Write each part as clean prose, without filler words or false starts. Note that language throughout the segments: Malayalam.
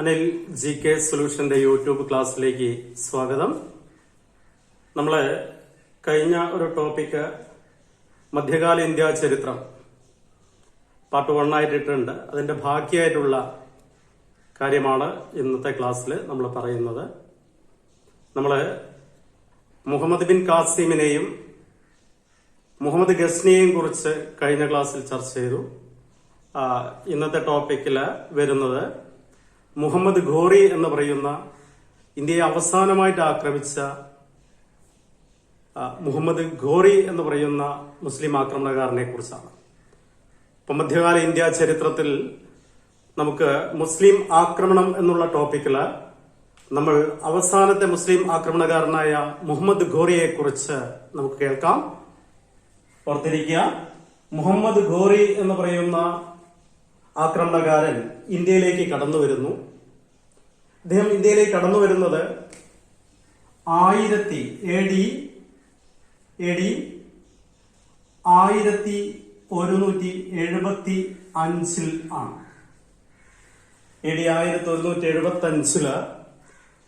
അനിൽ GK സൊല്യൂഷന്റെ യൂട്യൂബ് ക്ലാസ്സിലേക്ക് സ്വാഗതം. നമ്മള് കഴിഞ്ഞ ഒരു ടോപ്പിക്ക് മധ്യകാല ഇന്ത്യ ചരിത്രം പാർട്ട് 1 ആയിട്ടിട്ടുണ്ട്. അതിന്റെ ബാക്കിയായിട്ടുള്ള കാര്യമാണ് ഇന്നത്തെ ക്ലാസ്സിൽ നമ്മൾ പറയുന്നത്. നമ്മള് മുഹമ്മദ് ബിൻ കാസിമിനെയും മുഹമ്മദ് ഗസ്നിയെയും കുറിച്ച് കഴിഞ്ഞ ക്ലാസ്സിൽ ചർച്ച ചെയ്തു. ഇന്നത്തെ ടോപ്പിക്കില് വരുന്നത് മുഹമ്മദ് ഘോറി എന്ന് പറയുന്ന ഇന്ത്യയെ അവസാനമായിട്ട് ആക്രമിച്ച മുഹമ്മദ് ഘോറി എന്ന് പറയുന്ന മുസ്ലിം ആക്രമണകാരനെ കുറിച്ചാണ്. ഇപ്പൊ മധ്യകാല ഇന്ത്യ ചരിത്രത്തിൽ നമുക്ക് മുസ്ലിം ആക്രമണം എന്നുള്ള ടോപ്പിക്കില് നമ്മൾ അവസാനത്തെ മുസ്ലിം ആക്രമണകാരനായ മുഹമ്മദ് ഘോറിയെ കുറിച്ച് നമുക്ക് കേൾക്കാം. ഓർത്തിരിക്കുക, മുഹമ്മദ് ഘോറി എന്ന് പറയുന്ന ആക്രമണകാരൻ ഇന്ത്യയിലേക്ക് കടന്നു വരുന്നു. അദ്ദേഹം ഇന്ത്യയിലേക്ക് കടന്നു വരുന്നത് 1175 ആണ്. AD 1175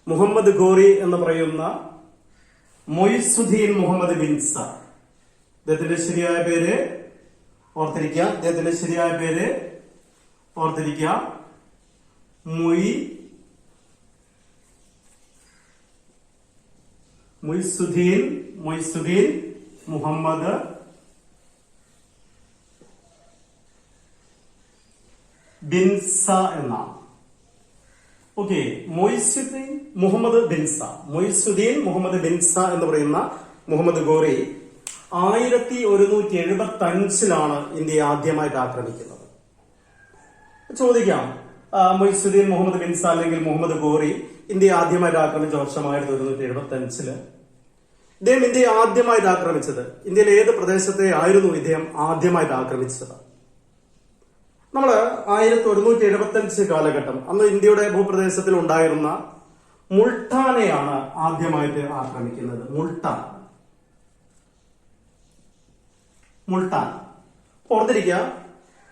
മുഹമ്മദ് ഘോറി എന്ന് പറയുന്ന മൊയ്സുദ്ദീൻ മുഹമ്മദ് ബിൻസ, അദ്ദേഹത്തിന്റെ ശരിയായ പേര് ഓർത്തിരിക്കുക, മൊയ്സുദ്ദീൻ മുഹമ്മദ് ബിൻസ എന്നാണ്. ഓക്കെ, മൊയ്സുദ്ദീൻ മുഹമ്മദ് ബിൻസ എന്ന് പറയുന്ന മുഹമ്മദ് ഘോറി 1175 ഇന്ത്യയെ ആദ്യമായിട്ട് ആക്രമിക്കുന്നത്. ചോദിക്കാം, മൊയ്സുദ്ദീൻ മുഹമ്മദ് ബിൻസ അല്ലെങ്കിൽ മുഹമ്മദ് ഘോറി ഇന്ത്യയെ ആദ്യമായിട്ട് ആക്രമിച്ച വർഷം 1175. ഇദ്ദേഹം ഇന്ത്യയെ ആദ്യമായിട്ട് ആക്രമിച്ചത്, ഇന്ത്യയിലെ ഏത് പ്രദേശത്തെ ആയിരുന്നു ഇദ്ദേഹം ആദ്യമായിട്ട് ആക്രമിച്ചത്? നമ്മള് 1175 കാലഘട്ടം, അന്ന് ഇന്ത്യയുടെ ഭൂപ്രദേശത്തിൽ ഉണ്ടായിരുന്ന മുൾട്ടാനെയാണ് ആദ്യമായിട്ട് ആക്രമിക്കുന്നത്. മുൾട്ടാൻ ഓർത്തിരിക്കുക.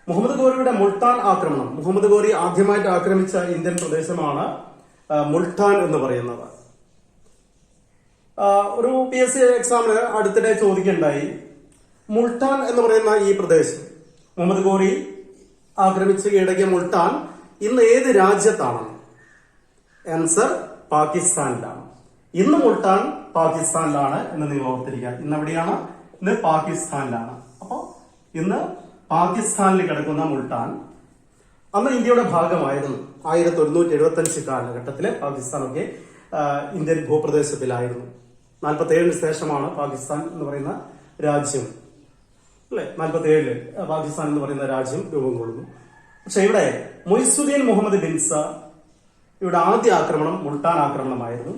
മുഹമ്മദ് ഘോറിയുടെ മുൾട്ടാൻ ആക്രമണം, മുഹമ്മദ് ഘോറി ആദ്യമായിട്ട് ആക്രമിച്ച ഇന്ത്യൻ പ്രദേശമാണ് മുൾട്ടാൻ എന്ന് പറയുന്നത്. ഒരു PSC എക്സാമിന് അടുത്തിടെ ചോദിക്കുകയുണ്ടായി, മുൾട്ടാൻ എന്ന് പറയുന്ന ഈ പ്രദേശം മുഹമ്മദ് ഘോറി ആക്രമിച്ച് കീഴടക്കിയ മുൾട്ടാൻ ഇന്ന് ഏത് രാജ്യത്താണ്? ആൻസർ പാകിസ്ഥാനിലാണ്. ഇന്ന് മുൾട്ടാൻ പാകിസ്ഥാനിലാണ് എന്ന് നിങ്ങൾ ഓർത്തിരിക്കുക. ഇന്ന് എവിടെയാണ്? ഇന്ന് പാകിസ്ഥാനിലാണ്. അപ്പോ ഇന്ന് പാകിസ്ഥാനിൽ കിടക്കുന്ന മുൾട്ടാൻ അന്ന് ഇന്ത്യയുടെ ഭാഗമായിരുന്നു. 1175 കാലഘട്ടത്തില് പാകിസ്ഥാനൊക്കെ ഇന്ത്യൻ ഭൂപ്രദേശത്തിലായിരുന്നു. 47 ശേഷമാണ് പാകിസ്ഥാൻ എന്ന് പറയുന്ന രാജ്യം, അല്ലെ, 47 പാകിസ്ഥാൻ എന്ന് പറയുന്ന രാജ്യം രൂപം കൊള്ളുന്നു. പക്ഷെ ഇവിടെ മൊയ്സുദ്ദീൻ മുഹമ്മദ് ബിൻസ ഇവിടെ ആദ്യ ആക്രമണം മുൾട്ടാൻ ആക്രമണമായിരുന്നു.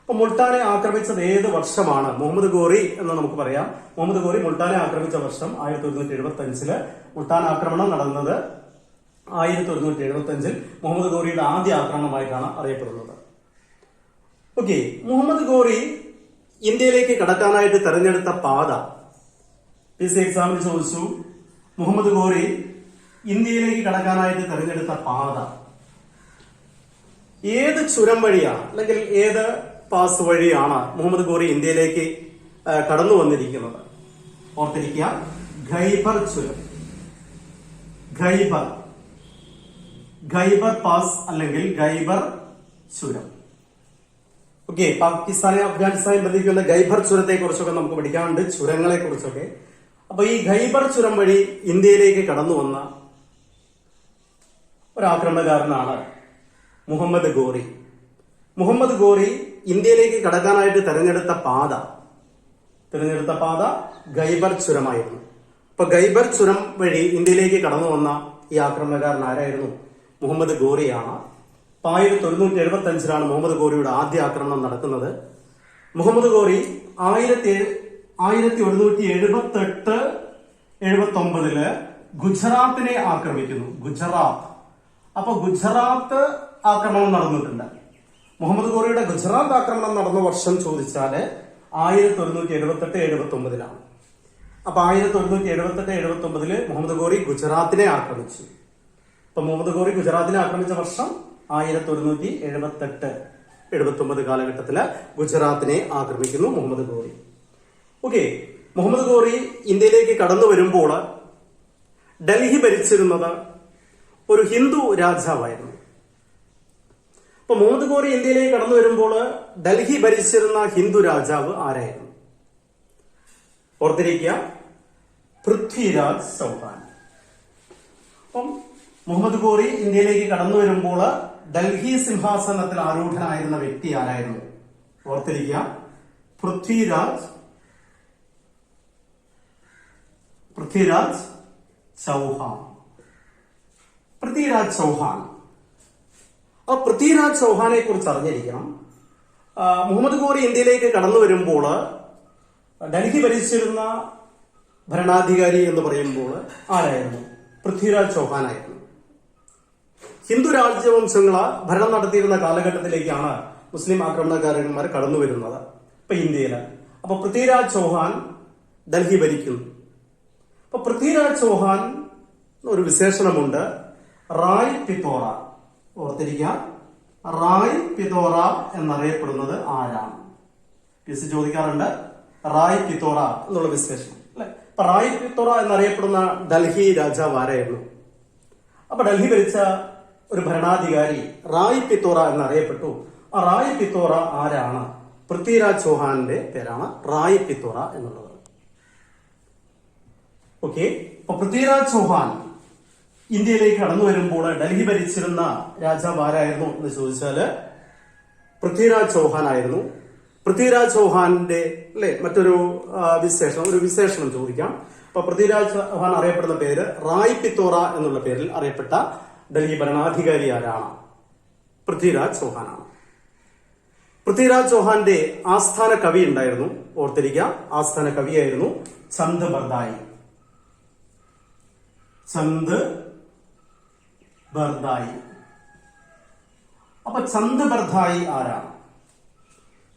അപ്പൊ മുൾട്ടാനെ ആക്രമിച്ചത് ഏത് വർഷമാണ്? മുഹമ്മദ് ഘോറി എന്ന് നമുക്ക് പറയാം. മുഹമ്മദ് ഘോറി മുൾട്ടാനെ ആക്രമിച്ച വർഷം 1175. മുൾട്ടാൻ ആക്രമണം നടന്നത് 1175 മുഹമ്മദ് ഘോറിയുടെ ആദ്യ ആക്രമണമായിട്ടാണ് അറിയപ്പെടുന്നത്. ഓക്കെ, മുഹമ്മദ് ഘോറി ഇന്ത്യയിലേക്ക് കടക്കാനായിട്ട് തെരഞ്ഞെടുത്ത പാത PSC എക്സാമിന് ചോദിച്ചു. മുഹമ്മദ് ഘോറി ഇന്ത്യയിലേക്ക് കടക്കാനായിട്ട് തെരഞ്ഞെടുത്ത പാത ഏത് ചുരം വഴിയാണ്, അല്ലെങ്കിൽ ഏത് പാസ് വഴിയാണ് മുഹമ്മദ് ഘോറി ഇന്ത്യയിലേക്ക് കടന്നു വന്നിരിക്കുന്നത്? ഓർത്തിരിക്കുക, ഖൈബർ ചുരം, ഖൈബർ പാസ് അല്ലെങ്കിൽ ഖൈബർ ചുരം. ഓക്കെ, പാകിസ്ഥാനെ അഫ്ഗാനിസ്ഥാനെ ബന്ധിക്കുന്ന ഖൈബർ ചുരത്തെ കുറിച്ചൊക്കെ നമുക്ക് പഠിക്കാനുണ്ട്, ചുരങ്ങളെ കുറിച്ചൊക്കെ. അപ്പൊ ഈ ഖൈബർ ചുരം വഴി ഇന്ത്യയിലേക്ക് കടന്നു വന്ന ഒരാക്രമണകാരനാണ് മുഹമ്മദ് ഘോറി. മുഹമ്മദ് ഘോറി ഇന്ത്യയിലേക്ക് കടക്കാനായിട്ട് തെരഞ്ഞെടുത്ത പാത ഖൈബർ ചുരമായിരുന്നു. അപ്പൊ ഖൈബർ ചുരം വഴി ഇന്ത്യയിലേക്ക് കടന്നു വന്ന ഈ ആക്രമണകാരൻ ആരായിരുന്നു? മുഹമ്മദ് ഘോറിയാണ്. 1175 മുഹമ്മദ് ഘോറിയുടെ ആദ്യ ആക്രമണം നടക്കുന്നത്. മുഹമ്മദ് ഘോറി 1178-79 ഗുജറാത്തിനെ ആക്രമിക്കുന്നു. അപ്പൊ ഗുജറാത്ത് ആക്രമണം നടന്നിട്ടുണ്ട്. മുഹമ്മദ് ഘോറിയുടെ ഗുജറാത്ത് ആക്രമണം നടന്ന വർഷം ചോദിച്ചാല് 1178-79. അപ്പൊ 1178-79 മുഹമ്മദ് ഘോറി ഗുജറാത്തിനെ ആക്രമിച്ചു. അപ്പൊ മുഹമ്മദ് ഘോറി ഗുജറാത്തിനെ ആക്രമിച്ച വർഷം 1178-79 കാലഘട്ടത്തില് ഗുജറാത്തിനെ ആക്രമിക്കുന്നു മുഹമ്മദ് ഗോറി. ഓക്കെ, മുഹമ്മദ് ഗോറി ഇന്ത്യയിലേക്ക് കടന്നു വരുമ്പോൾ ഡൽഹി ഭരിച്ചിരുന്നത് ഒരു ഹിന്ദു രാജാവായിരുന്നു. അപ്പൊ മുഹമ്മദ് ഗോറി ഇന്ത്യയിലേക്ക് കടന്നു വരുമ്പോൾ ഡൽഹി ഭരിച്ചിരുന്ന ഹിന്ദു രാജാവ് ആരായിരുന്നു? ഓർത്തിരിക്കുക, പൃഥ്വിരാജ് ചൗഹാൻ. അപ്പം മുഹമ്മദ് ഗോറി ഇന്ത്യയിലേക്ക് കടന്നു വരുമ്പോൾ ഡൽഹി സിംഹാസനത്തിൽ ആരൂഢനായിരുന്ന വ്യക്തി ആരായിരുന്നു? ഓർത്തിരിക്കുക, പൃഥ്വിരാജ് ചൗഹാൻ. പൃഥ്വിരാജ് ചൗഹാൻ. ആ പൃഥ്വിരാജ് ചൗഹാനെ കുറിച്ച് അറിഞ്ഞിരിക്കണം. മുഹമ്മദ് ഗോറി ഇന്ത്യയിലേക്ക് കടന്നു വരുമ്പോൾ ഡൽഹി ഭരിച്ചിരുന്ന ഭരണാധികാരി എന്ന് പറയുമ്പോൾ ആരായിരുന്നു? പൃഥ്വിരാജ് ചൗഹാനായിരുന്നു. ഹിന്ദു രാജവംശങ്ങള് ഭരണം നടത്തിയിരുന്ന കാലഘട്ടത്തിലേക്കാണ് മുസ്ലിം ആക്രമണകാരന്മാർ കടന്നു വരുന്നത് ഇപ്പൊ ഇന്ത്യയില്. അപ്പൊ പൃഥ്വിരാജ് ചൗഹാൻ ഡൽഹി ഭരിക്കുന്നു. അപ്പൊ പൃഥ്വിരാജ് ചൗഹാൻ ഒരു വിശേഷണമുണ്ട്, റായ് പിത്തോറ. ഓർത്തിരിക്കുക, റായ് പിത്തോറ എന്നറിയപ്പെടുന്നത് ആരാണ്? പി.എസ്.സി ചോദിക്കാറുണ്ട് റായ് പിത്തോറ എന്നുള്ള വിശേഷണം അല്ലെ. അപ്പൊ റായ് പിത്തോറ എന്നറിയപ്പെടുന്ന ഡൽഹി രാജാവ് ആരായിരുന്നു? അപ്പൊ ഡൽഹി ഭരിച്ച ഒരു ഭരണാധികാരി റായ് പിത്തോറ എന്നറിയപ്പെട്ടു. ആ റായ് പിത്തോറ ആരാണ്? പൃഥ്വിരാജ് ചൗഹാന്റെ പേരാണ് റായ് പിത്തോറ എന്നുള്ളത്. ഓക്കെ, അപ്പൊ പൃഥ്വിരാജ് ചൗഹാൻ ഇന്ത്യയിലേക്ക് കടന്നു വരുമ്പോൾ ഡൽഹി ഭരിച്ചിരുന്ന രാജാവ് ആരായിരുന്നു എന്ന് ചോദിച്ചാല് പൃഥ്വിരാജ് ചൗഹാൻ ആയിരുന്നു. പൃഥ്വിരാജ് ചൗഹാന്റെ അല്ലെ മറ്റൊരു വിശേഷണം ചോദിക്കാം. അപ്പൊ പൃഥ്വിരാജ് ചൗഹാൻ അറിയപ്പെടുന്ന പേര് റായ് പിത്തോറ എന്നുള്ള പേരിൽ അറിയപ്പെട്ട ഡൽഹി ഭരണാധികാരി ആരാണ്? പൃഥ്വിരാജ് ചൗഹാനാണ്. പൃഥ്വിരാജ് ചൗഹാന്റെ ആസ്ഥാന കവി ഉണ്ടായിരുന്നു. ഓർത്തിരിക്കുക, ആസ്ഥാന കവിയായിരുന്നു ചന്ദ് ബർദായി. അപ്പൊ ചന്ദ് ബർദായി ആരാണ്?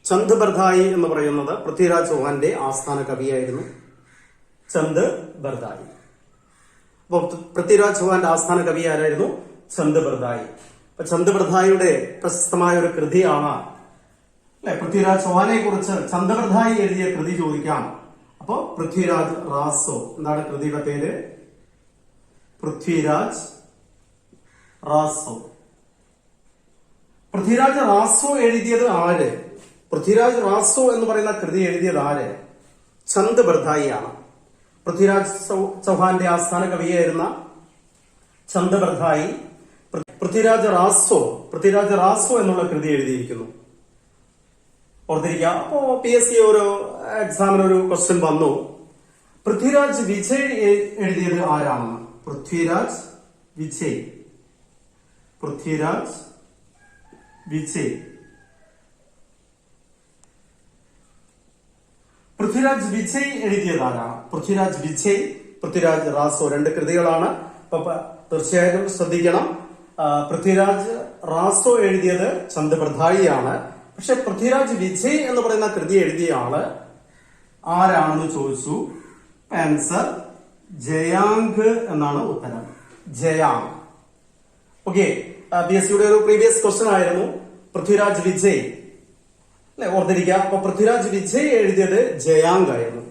ചന്ദ് ബർദായി എന്ന് പറയുന്നത് പൃഥ്വിരാജ് ചൗഹാന്റെ ആസ്ഥാന കവിയായിരുന്നു ചന്ദ് ബർദായി. അപ്പൊ പൃഥ്വിരാജ് ചൗഹാന്റെ ആസ്ഥാന കവി ആരായിരുന്നു? ചന്ദ് ബർദായി. അപ്പൊ ചന്ദ് ബർദായിയുടെ പ്രശസ്തമായ ഒരു കൃതിയാണ് അല്ലെ പൃഥ്വിരാജ് ചൗഹാനെ കുറിച്ച് ചന്ദ് ബർദായി എഴുതിയ കൃതി ചോദിക്കാം. അപ്പൊ പൃഥ്വിരാജ് റാസോ. എന്താണ് കൃതിയുടെ പേര്? പൃഥ്വിരാജ് റാസോ. പൃഥ്വിരാജ് റാസോ എഴുതിയത് ആര്? പൃഥ്വിരാജ് റാസോ എന്ന് പറയുന്ന കൃതി എഴുതിയത് ആര്? ചന്ദ് ബർദായി ആണ്. പൃഥ്വിരാജ് ചൗഹാന്റെ ആസ്ഥാന കവിയായിരുന്ന ചന്ദ് ബർദായി പൃഥ്വിരാജ് റാസോ എന്നുള്ള കൃതി എഴുതിയിരിക്കുന്നു. ഓർത്തിരിക്കുക. അപ്പോ പി.എസ്.സി ഒരു എക്സാമിന് ഒരു ക്വസ്റ്റ്യൻ വന്നു, പൃഥ്വിരാജ് വിജയ് എഴുതിയത് ആരാണെന്ന്. പൃഥ്വിരാജ് വിജയ് എഴുതിയത് ആരാണ്? പൃഥ്വിരാജ് റാസോ. രണ്ട് കൃതികളാണ്. അപ്പൊ തീർച്ചയായിട്ടും ശ്രദ്ധിക്കണം, പൃഥ്വിരാജ് റാസോ എഴുതിയത് ചന്ദ് ബർദായി ആണ്. പക്ഷെ പൃഥ്വിരാജ് വിജയ് എന്ന് പറയുന്ന കൃതി എഴുതിയ ആള് ആരാണെന്ന് ചോദിച്ചു. ആൻസർ ജയാങ്ക് എന്നാണ് ഉത്തരം. ജയാങ്. ഓക്കെ, പി.എസ്.സിയുടെ ഒരു പ്രീവിയസ് ക്വസ്റ്റ്യൻ ആയിരുന്നു പൃഥ്വിരാജ് വിജയ് അല്ലെ. ഓർത്തിരിക്കുക. അപ്പൊ പൃഥ്വിരാജ് വിജയ് എഴുതിയത് ജയാങ്ക് ആയിരുന്നു.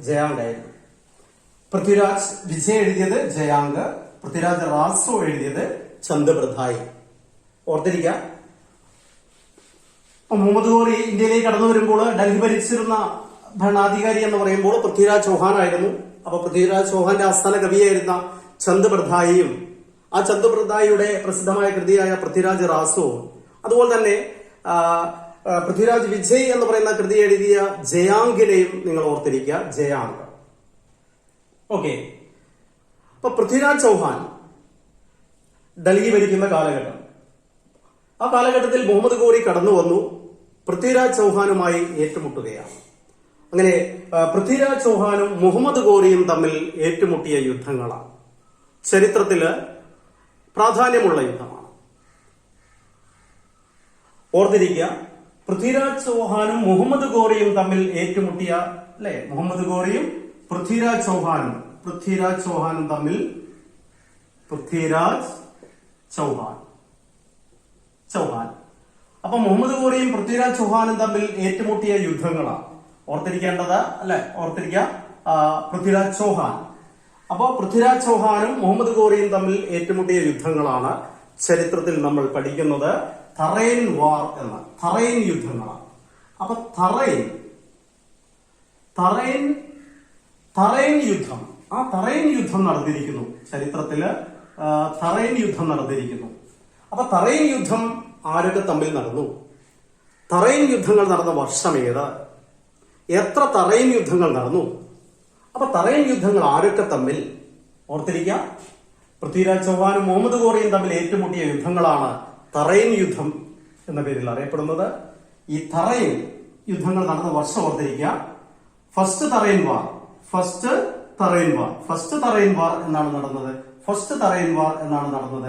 പൃഥ്വിരാജ് വിജയ് എഴുതിയത് ജയാങ്ക്, പൃഥ്വിരാജ് റാസോ എഴുതിയത് ചന്ദ് ബർദായി. ഓർത്തിരിക്കുക. മുഹമ്മദ് ഗോറി ഇന്ത്യയിലേക്ക് കടന്നു വരുമ്പോൾ ഡൽഹി ഭരിച്ചിരുന്ന ഭരണാധികാരി എന്ന് പറയുമ്പോൾ പൃഥ്വിരാജ് ചൗഹാൻ ആയിരുന്നു. അപ്പൊ പൃഥ്വിരാജ് ചൗഹാന്റെ ആസ്ഥാന കവിയായിരുന്ന ചന്ദ് ബർദായിയും ആ ചന്ദ് ബർദായിയുടെ പ്രസിദ്ധമായ കൃതിയായ പൃഥ്വിരാജ് റാസോ, അതുപോലെ തന്നെ പൃഥ്വിരാജ് വിജയ് എന്ന് പറയുന്ന കൃതി എഴുതിയ ജയാങ്കിനെയും നിങ്ങൾ ഓർത്തിരിക്കുക. ജയാങ്ക്. ഓക്കെ, അപ്പൊ പൃഥ്വിരാജ് ചൗഹാൻ ഡൽഹി ഭരിക്കുന്ന കാലഘട്ടം, ആ കാലഘട്ടത്തിൽ മുഹമ്മദ് ഗോറി കടന്നു വന്നു പൃഥ്വിരാജ് ചൗഹാനുമായി ഏറ്റുമുട്ടുകയാണ്. അങ്ങനെ പൃഥ്വിരാജ് ചൗഹാനും മുഹമ്മദ് ഗോറിയും തമ്മിൽ ഏറ്റുമുട്ടിയ യുദ്ധങ്ങളാണ് ചരിത്രത്തില് പ്രാധാന്യമുള്ള യുദ്ധമാണ്. ഓർത്തിരിക്കുക, പൃഥ്വിരാജ് ചൗഹാനും മുഹമ്മദ് ഗോറിയും തമ്മിൽ ഏറ്റുമുട്ടിയ അല്ലെ, മുഹമ്മദ് ഗോറിയും പൃഥ്വിരാജ് ചൗഹാനും തമ്മിൽ പൃഥ്വിരാജ് ചൗഹാൻ ചൗഹാൻ. അപ്പൊ മുഹമ്മദ് ഘോറിയും പൃഥ്വിരാജ് ചൗഹാനും തമ്മിൽ ഏറ്റുമുട്ടിയ യുദ്ധങ്ങളാണ് ഓർത്തിരിക്കേണ്ടത്, അല്ലെ? ഓർത്തിരിക്കുക, പൃഥ്വിരാജ് ചൗഹാൻ. അപ്പൊ പൃഥ്വിരാജ് ചൗഹാനും മുഹമ്മദ് ഘോറിയും തമ്മിൽ ഏറ്റുമുട്ടിയ യുദ്ധങ്ങളാണ് ചരിത്രത്തിൽ നമ്മൾ പഠിക്കുന്നത് തറൈൻ വാർ എന്ന തറൈൻ യുദ്ധങ്ങളാണ്. അപ്പൊ തറൈൻ യുദ്ധം, ആ തറൈൻ യുദ്ധം നടന്നിരിക്കുന്നു ചരിത്രത്തില്. തറൈൻ യുദ്ധം നടന്നിരിക്കുന്നു. അപ്പൊ തറൈൻ യുദ്ധം ആരൊക്കെ തമ്മിൽ നടന്നു? തറൈൻ യുദ്ധങ്ങൾ നടന്ന വർഷം ഏത്? എത്ര തറൈൻ യുദ്ധങ്ങൾ നടന്നു? അപ്പൊ തറൈൻ യുദ്ധങ്ങൾ ആരൊക്കെ തമ്മിൽ? ഓർത്തിരിക്കുക, പൃഥ്വിരാജ് ചൗഹാനും മുഹമ്മദ് ഘോറിയും തമ്മിൽ ഏറ്റുമുട്ടിയ യുദ്ധങ്ങളാണ് തറൈൻ യുദ്ധം എന്ന പേരിൽ അറിയപ്പെടുന്നത്. ഈ തറൈൻ യുദ്ധങ്ങൾ നടന്ന വർഷം ഓർത്തിരിക്കുക. ഫസ്റ്റ് തറൈൻ വാർ എന്നാണ് നടന്നത്. 1191. സെക്കൻഡ് തറൈൻ വാർ എന്നാണ് നടന്നത്.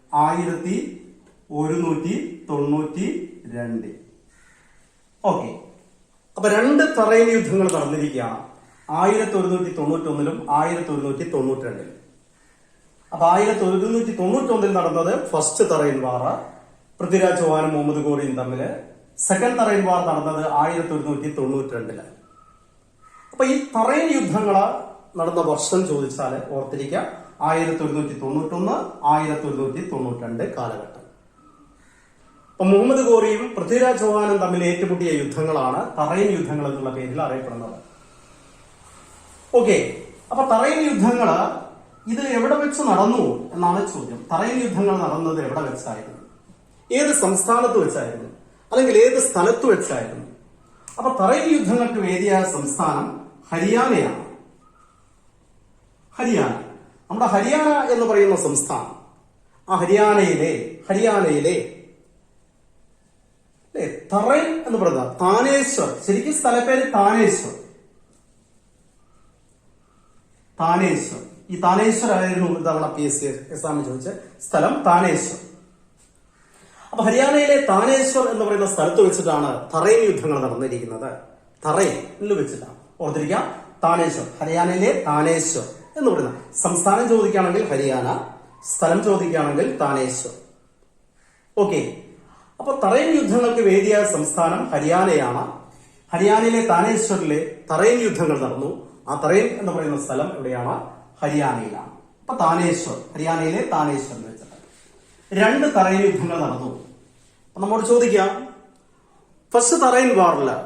1192. ഓക്കെ, അപ്പൊ രണ്ട് തറൈൻ യുദ്ധങ്ങൾ നടന്നിരിക്കുകയാണ്, 1191 1192. അപ്പൊ 1191 നടന്നത് ഫസ്റ്റ് തറൈൻ വാർ, പൃഥ്വിരാജ് ചൗഹാനും മുഹമ്മദ് ഘോറിയും തമ്മില്. സെക്കൻഡ് തറൈൻ വാർ നടന്നത് 1192. അപ്പൊ ഈ തറൈൻ യുദ്ധങ്ങള് നടന്ന വർഷം ചോദിച്ചാല് ഓർത്തിരിക്കുക, 1191 1192 കാലഘട്ടം. അപ്പൊ മുഹമ്മദ് ഘോറിയും പൃഥ്വിരാജ് ചൗഹാനും തമ്മിൽ ഏറ്റുമുട്ടിയ യുദ്ധങ്ങളാണ് തറൈൻ യുദ്ധങ്ങൾ എന്നുള്ള പേരിൽ അറിയപ്പെടുന്നത്. ഓക്കെ, അപ്പൊ തറൈൻ യുദ്ധങ്ങള് ഇത് എവിടെ വെച്ച് നടന്നു എന്നാണ് ചോദ്യം. തറൈൻ യുദ്ധങ്ങൾ നടന്നത് എവിടെ വെച്ചായിരുന്നു? ഏത് സംസ്ഥാനത്ത് വെച്ചായിരുന്നു? അല്ലെങ്കിൽ ഏത് സ്ഥലത്ത് വെച്ചായിരുന്നു? അപ്പൊ തറൈൻ യുദ്ധങ്ങൾക്ക് വേദിയായ സംസ്ഥാനം ഹരിയാനയാണ്. നമ്മുടെ ഹരിയാന എന്ന് പറയുന്ന സംസ്ഥാനം, ആ ഹരിയാനയിലെ തറൈൻ എന്ന് പറയുന്നത് താനേശ്വർ. ശരിക്കും സ്ഥലപ്പേര് താനേശ്വർ. ഈ താനേശ്വർ ആയിരുന്നു ഒരു തവണ PSC എക്സാമിന് ചോദിച്ച സ്ഥലം, താനേശ്വർ. അപ്പൊ ഹരിയാനയിലെ താനേശ്വർ എന്ന് പറയുന്ന സ്ഥലത്ത് വെച്ചിട്ടാണ് തറൈൻ യുദ്ധങ്ങൾ നടന്നിരിക്കുന്നത്. തറൈനിൽ വെച്ചിട്ടാണ്. ഓർത്തിരിക്കാം, താനേശ്വർ, ഹരിയാനയിലെ താനേശ്വർ എന്ന് പറയുന്ന സംസ്ഥാനം ചോദിക്കുകയാണെങ്കിൽ ഹരിയാന, സ്ഥലം ചോദിക്കുകയാണെങ്കിൽ താനേശ്വർ. ഓക്കെ, അപ്പൊ തറൈൻ യുദ്ധങ്ങൾക്ക് വേദിയായ സംസ്ഥാനം ഹരിയാനയാണ്. ഹരിയാനയിലെ താനേശ്വറിലെ തറൈൻ യുദ്ധങ്ങൾ നടന്നു. ആ തറൈൻ എന്ന് പറയുന്ന സ്ഥലം എവിടെയാണ്? ഹരിയാനയിലാണ്. അപ്പൊ താനേശ്വർ, ഹരിയാനയിലെ താനേശ്വറിൽ വെച്ചിട്ട് രണ്ട് തറൈൻ യുദ്ധങ്ങൾ നടന്നു. നമ്മോട് ചോദിക്കാം, ഫസ്റ്റ് തറൈൻ വാറില്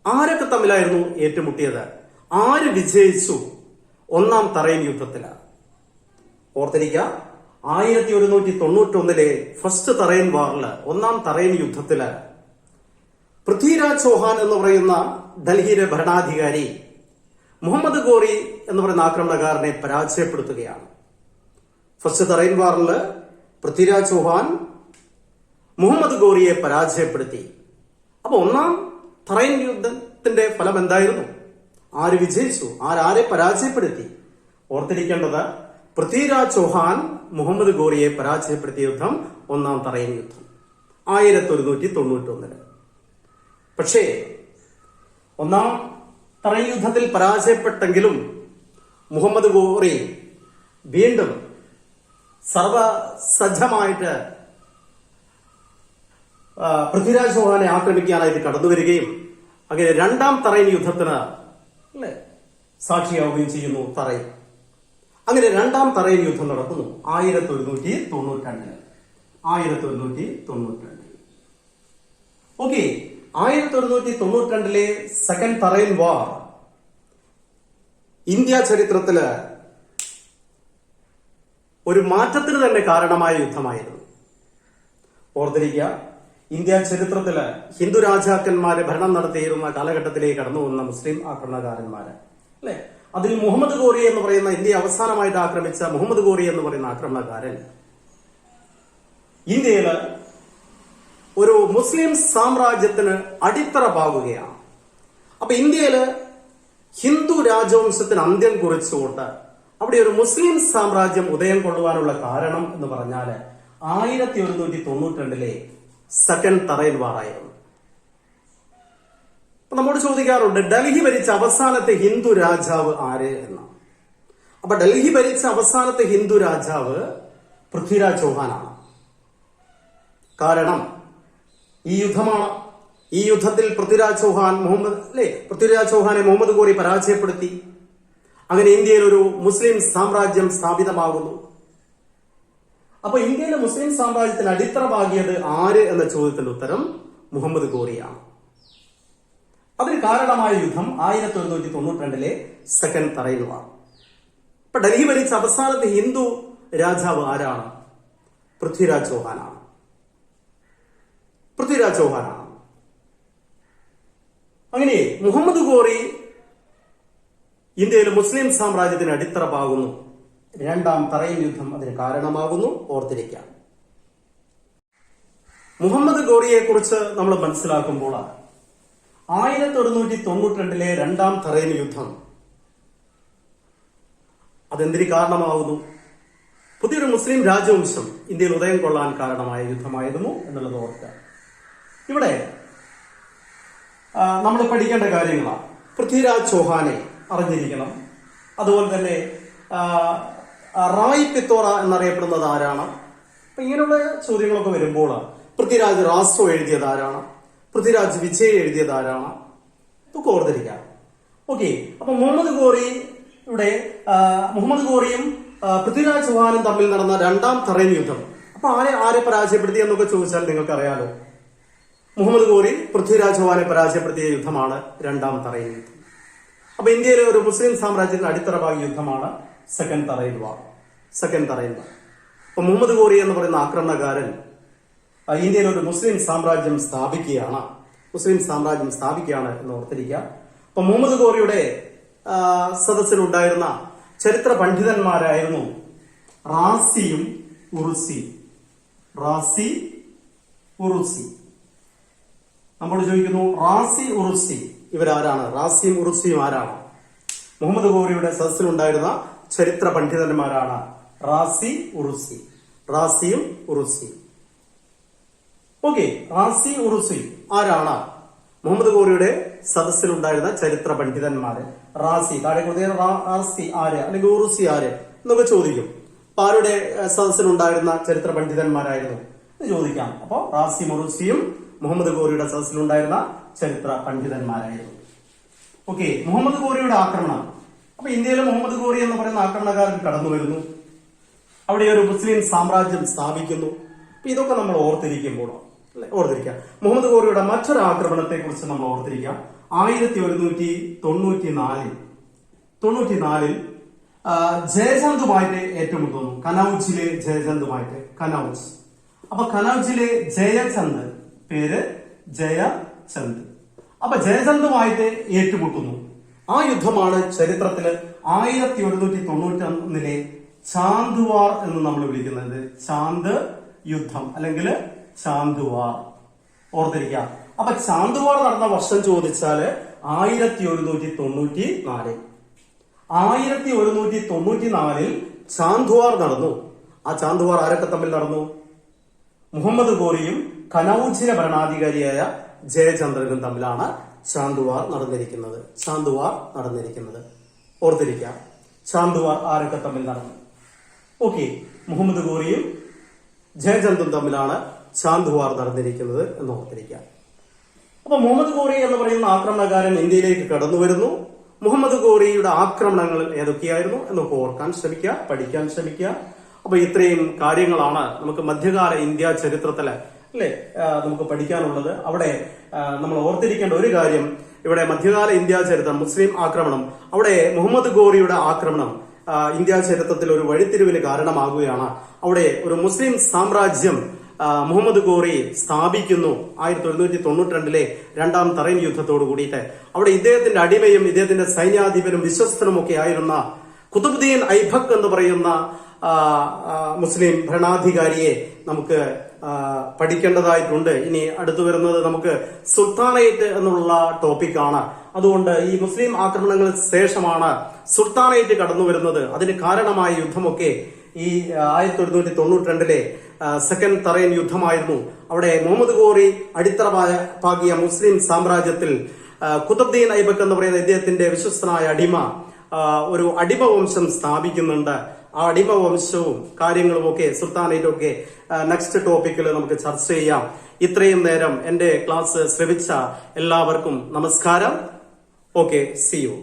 ആരൊക്കെ തമ്മിലായിരുന്നു ഏറ്റുമുട്ടിയത്? ആര് വിജയിച്ചു ഒന്നാം തറൈൻ യുദ്ധത്തില്? ഓർത്തിരിക്കുക, 1191 ഫസ്റ്റ് തറൈൻ വാറില്, ഒന്നാം തറൈൻ യുദ്ധത്തില് പൃഥ്വിരാജ് ചൗഹാൻ എന്ന് പറയുന്ന ഡൽഹിയിലെ ഭരണാധികാരി മുഹമ്മദ് ഘോറി എന്ന് പറയുന്ന ആക്രമണകാരനെ പരാജയപ്പെടുത്തുകയാണ്. ഫസ്റ്റ് തറൈൻ വാറില് പൃഥ്വിരാജ് ചൗഹാൻ മുഹമ്മദ് ഘോറിയെ പരാജയപ്പെടുത്തി. അപ്പൊ ഒന്നാം തറൈൻ യുദ്ധത്തിന്റെ ഫലം എന്തായിരുന്നു? ആര് വിജയിച്ചു? ആരെ പരാജയപ്പെടുത്തി? ഓർത്തിരിക്കേണ്ടത്, പൃഥ്വിരാജ് ചൗഹാൻ മുഹമ്മദ് ഘോറിയെ പരാജയപ്പെടുത്തിയ യുദ്ധം ഒന്നാം തറൈൻ യുദ്ധം 1191. പക്ഷേ ഒന്നാം തറൈൻ യുദ്ധത്തിൽ പരാജയപ്പെട്ടെങ്കിലും മുഹമ്മദ് ഘോറി വീണ്ടും സർവസജ്ജമായിട്ട് പൃഥ്വിരാജ് ചൗഹാനെ ആക്രമിക്കാനായിട്ട് കടന്നുവരികയും അങ്ങനെ രണ്ടാം തറൈൻ യുദ്ധത്തിന് സാക്ഷിയാവുകയും ചെയ്യുന്നു തറൈൻ. അങ്ങനെ രണ്ടാം തറൈൻ യുദ്ധം നടക്കുന്നു 1192. ഓക്കെ, 1192 സെക്കൻഡ് തറൈൻ വാർ ഇന്ത്യ ചരിത്രത്തില് ഒരു മാറ്റത്തിന് തന്നെ കാരണമായ യുദ്ധമായിരുന്നു. ഓർത്തിരിക്കുക, ഇന്ത്യ ചരിത്രത്തില് ഹിന്ദു രാജാക്കന്മാര് ഭരണം നടത്തിയിരുന്ന കാലഘട്ടത്തിലേക്ക് കടന്നു വന്ന മുസ്ലിം ആക്രമണകാരന്മാര്, അല്ലെ? അതിൽ മുഹമ്മദ് ഘോറി എന്ന് പറയുന്ന ഇന്ത്യ അവസാനമായിട്ട് ആക്രമിച്ച മുഹമ്മദ് ഘോറി എന്ന് പറയുന്ന ആക്രമണകാരൻ ഇന്ത്യയില് ഒരു മുസ്ലിം സാമ്രാജ്യത്തിന് അടിത്തറ പാകുകയാണ്. അപ്പൊ ഇന്ത്യയില് ഹിന്ദു രാജവംശത്തിന് അന്ത്യം കുറിച്ചുകൊണ്ട് അവിടെ ഒരു മുസ്ലിം സാമ്രാജ്യം ഉദയം കൊള്ളുവാനുള്ള കാരണം എന്ന് പറഞ്ഞാല് 1192 സെക്കൻഡ് തറൈൻ വാർ ആയിരുന്നു. അപ്പൊ നമ്മോട് ചോദിക്കാറുണ്ട് ഡൽഹി ഭരിച്ച അവസാനത്തെ ഹിന്ദു രാജാവ് ആര് എന്ന്. അപ്പൊ ഡൽഹി ഭരിച്ച അവസാനത്തെ ഹിന്ദു രാജാവ് പൃഥ്വിരാജ് ചൗഹാനാണ്. കാരണം ഈ യുദ്ധമാണ്. ഈ യുദ്ധത്തിൽ പൃഥ്വിരാജ് ചൗഹാനെ മുഹമ്മദ് ഘോറി പരാജയപ്പെടുത്തി. അങ്ങനെ ഇന്ത്യയിൽ ഒരു മുസ്ലിം സാമ്രാജ്യം സ്ഥാപിതമാകുന്നു. അപ്പൊ ഇന്ത്യയിലെ മുസ്ലിം സാമ്രാജ്യത്തിന് അടിത്തറ പാകിയത് ആര് എന്ന ചോദ്യത്തിന്റെ ഉത്തരം മുഹമ്മദ് ഘോറിയാണ്. അതിന് കാരണമായ യുദ്ധം 1192 സെക്കൻഡ് തറൈൻ വാർ. ഇപ്പൊ ഡൽഹി ഭരിച്ച അവസാനത്തെ ഹിന്ദു രാജാവ് ആരാണ്? പൃഥ്വിരാജ് ചൗഹാനാണ്. അങ്ങനെ മുഹമ്മദ് ഘോറി ഇന്ത്യയിലെ മുസ്ലിം സാമ്രാജ്യത്തിന് അടിത്തറ പാകുന്നു. രണ്ടാം തറൈൻ യുദ്ധം അതിന് കാരണമാകുന്നു. ഓർത്തിരിക്കാം. മുഹമ്മദ് ഘോറിയെ കുറിച്ച് നമ്മൾ മനസ്സിലാക്കുമ്പോൾ 1192 രണ്ടാം തറൈൻ യുദ്ധം അതെന്തിന് കാരണമാകുന്നു? പുതിയൊരു മുസ്ലിം രാജവംശം ഇന്ത്യയിൽ ഉദയം കൊള്ളാൻ കാരണമായ യുദ്ധമായിരുന്നു എന്നുള്ളത് ഓർക്കുക. ഇവിടെ നമ്മൾ പഠിക്കേണ്ട കാര്യങ്ങളാണ്. പൃഥ്വിരാജ് ചൗഹാനെ അറിഞ്ഞിരിക്കണം. അതുപോലെ തന്നെ റായ് പിത്തോറ എന്നറിയപ്പെടുന്നത് ആരാണ്? അപ്പൊ ഇങ്ങനെയുള്ള ചോദ്യങ്ങളൊക്കെ വരുമ്പോൾ പൃഥ്വിരാജ് റാസോ എഴുതിയത് ആരാണ്? പൃഥ്വിരാജ് വിജയ് എഴുതിയത് ആരാണ്? ഇതൊക്കെ ഓർത്തിരിക്കാം. ഓക്കെ. അപ്പൊ മുഹമ്മദ് ഘോറിയും പൃഥ്വിരാജ് ചൗഹാനും തമ്മിൽ നടന്ന രണ്ടാം തറൈൻ യുദ്ധം. അപ്പൊ ആരെ പരാജയപ്പെടുത്തി എന്നൊക്കെ ചോദിച്ചാൽ നിങ്ങൾക്ക് അറിയാലോ. മുഹമ്മദ് ഘോറി പൃഥ്വിരാജ് ചൗഹാനെ പരാജയപ്പെടുത്തിയ യുദ്ധമാണ് രണ്ടാം തറൈൻ യുദ്ധം. അപ്പൊ ഇന്ത്യയിലെ ഒരു മുസ്ലിം സാമ്രാജ്യത്തിന് അടിത്തറ പാകിയ യുദ്ധമാണ് സെക്കൻഡ് തറൈൻ വാർ. അപ്പൊ മുഹമ്മദ് ഘോറി എന്ന് പറയുന്ന ആക്രമണകാരൻ ഇന്ത്യയിൽ ഒരു മുസ്ലിം സാമ്രാജ്യം സ്ഥാപിക്കുകയാണ് എന്ന് ഓർത്തിരിക്കുക. അപ്പൊ മുഹമ്മദ് ഘോറിയുടെ സദസ്സിലുണ്ടായിരുന്ന ചരിത്ര പണ്ഡിതന്മാരായിരുന്നു റാസിയും ഉറുസി. നമ്മൾ ചോദിക്കുന്നു റാസി ഉറുസി ഇവരാരാണ്? റാസിയും ഉറുസിയും ആരാണ്? മുഹമ്മദ് ഘോറിയുടെ സദസ്സിലുണ്ടായിരുന്ന ചരിത്ര പണ്ഡിതന്മാരാണ് റാസിയും ഉറുസി. ഓക്കെ. റാസി ഉറുസി ആരാണ്? മുഹമ്മദ് ഘോറിയുടെ സദസ്സിലുണ്ടായിരുന്ന ചരിത്ര പണ്ഡിതന്മാര്. റാസി താഴെ റാസി ആര് അല്ലെങ്കിൽ ഉറുസി ആര് എന്നൊക്കെ ചോദിക്കും. അപ്പൊ ആരുടെ സദസ്സിലുണ്ടായിരുന്ന ചരിത്ര പണ്ഡിതന്മാരായിരുന്നു എന്ന് ചോദിക്കാം. അപ്പൊ റാസിയും ഉറുസിയും മുഹമ്മദ് ഘോറിയുടെ സദസ്സിലുണ്ടായിരുന്ന ചരിത്ര പണ്ഡിതന്മാരായിരുന്നു. ഓക്കെ. മുഹമ്മദ് ഘോറിയുടെ ആക്രമണം. അപ്പൊ ഇന്ത്യയിലെ മുഹമ്മദ് ഘോറി എന്ന് പറയുന്ന ആക്രമണകാരൻ കടന്നു വരുന്നു. അവിടെ ഒരു മുസ്ലിം സാമ്രാജ്യം സ്ഥാപിക്കുന്നു. ഇതൊക്കെ നമ്മൾ ഓർത്തിരിക്കാം. മുഹമ്മദ് ഘോറിയുടെ മറ്റൊരു ആക്രമണത്തെ കുറിച്ച് നമ്മൾ ഓർത്തിരിക്കാം. 1194 ജയചന്ദുമായിട്ട് ഏറ്റുമുട്ടുന്നു. കനൌജിലെ ജയചന്ദുമായിട്ട്. അപ്പൊ കനൌജിലെ ജയചന്ദ്, പേര് ജയചന്ദ്. അപ്പൊ ജയചന്ദുമായിട്ട് ഏറ്റുമുട്ടുന്നു. ആ യുദ്ധമാണ് ചരിത്രത്തില് 1191 ചാന്ദ് വാർ എന്ന് നമ്മൾ വിളിക്കുന്നത്. ചാന്ദ് യുദ്ധം അല്ലെങ്കിൽ ചാന്ദ് വാർ. ഓർത്തിരിക്കാം. അപ്പൊ ചാന്ദ് വാർ നടന്ന വർഷം ചോദിച്ചാല് 1194. 1194 ചാന്ദ് വാർ നടന്നു. ആ ചാന്ദ് വാർ ആരൊക്കെ തമ്മിൽ നടന്നു? മുഹമ്മദ് ഘോറിയും കനൌജിലെ ഭരണാധികാരിയായ ജയചന്ദ്രനും തമ്മിലാണ് ചാന്ദ് വാർ നടന്നിരിക്കുന്നത്. ഓർത്തിരിക്കാം. ചാന്ദ് വാർ ആരൊക്കെ തമ്മിൽ നടന്നു? ഓക്കെ. മുഹമ്മദ് ഘോറിയും ജയചന്ദ്രും തമ്മിലാണ് ചാന്ദ് വാർ നടന്നിരിക്കുന്നത് എന്ന് ഓർത്തിരിക്കാം. അപ്പൊ മുഹമ്മദ് ഘോറി എന്ന് പറയുന്ന ആക്രമണകാരൻ ഇന്ത്യയിലേക്ക് കടന്നു വരുന്നു. മുഹമ്മദ് ഘോറിയുടെ ആക്രമണങ്ങൾ ഏതൊക്കെയായിരുന്നു എന്നൊക്കെ ഓർക്കാൻ ശ്രമിക്കുക, പഠിക്കാൻ ശ്രമിക്കുക. അപ്പൊ ഇത്രയും കാര്യങ്ങളാണ് നമുക്ക് മധ്യകാല ഇന്ത്യ ചരിത്രത്തില് നമുക്ക് പഠിക്കാനുള്ളത്. അവിടെ നമ്മൾ ഓർത്തിരിക്കേണ്ട ഒരു കാര്യം, ഇവിടെ മധ്യകാല ഇന്ത്യ ചരിത്രം മുസ്ലിം ആക്രമണം, അവിടെ മുഹമ്മദ് ഘോറിയുടെ ആക്രമണം ഇന്ത്യ ചരിത്രത്തിൽ ഒരു വഴിത്തിരിവിന് കാരണമാകുകയാണ്. അവിടെ ഒരു മുസ്ലിം സാമ്രാജ്യം മുഹമ്മദ് ഘോറി സ്ഥാപിക്കുന്നു 1192 രണ്ടാം തറൈൻ യുദ്ധത്തോടു കൂടിയിട്ട്. അവിടെ ഇദ്ദേഹത്തിന്റെ അടിമയും ഇദ്ദേഹത്തിന്റെ സൈന്യാധിപനും വിശ്വസ്തനും ഒക്കെ ആയിരുന്ന കുതുബുദ്ദീൻ ഐബക്ക് എന്ന് പറയുന്ന മുസ്ലിം ഭരണാധികാരിയെ നമുക്ക് പഠിക്കേണ്ടതായിട്ടുണ്ട്. ഇനി അടുത്തു വരുന്നത് നമുക്ക് സുൽത്താനേറ്റ് എന്നുള്ള ടോപ്പിക്കാണ്. അതുകൊണ്ട് ഈ മുസ്ലിം ആക്രമണങ്ങൾക്ക് ശേഷമാണ് സുൽത്താനേറ്റ് കടന്നു വരുന്നത്. അതിന് കാരണമായ യുദ്ധമൊക്കെ ഈ 1192 സെക്കൻഡ് തറൈൻ യുദ്ധമായിരുന്നു. അവിടെ മുഹമ്മദ് ഘോറി അടിത്തറ പാകിയ മുസ്ലിം സാമ്രാജ്യത്തിൽ ഖുതുബ്ദീൻ ഐബക്ക് എന്ന് പറയുന്ന ഇദ്ദേഹത്തിന്റെ വിശ്വസ്തനായ അടിമ ഒരു അടിമവംശം സ്ഥാപിക്കുന്നുണ്ട്. ആ അടിമവംശവും കാര്യങ്ങളും ഒക്കെ സുൽത്താനേറ്റും ഒക്കെ നെക്സ്റ്റ് ടോപ്പിക്കിൽ നമുക്ക് ചർച്ച ചെയ്യാം. ഇത്രയും നേരം എന്റെ ക്ലാസ് ശ്രവിച്ച എല്ലാവർക്കും നമസ്കാരം. Okay, see U.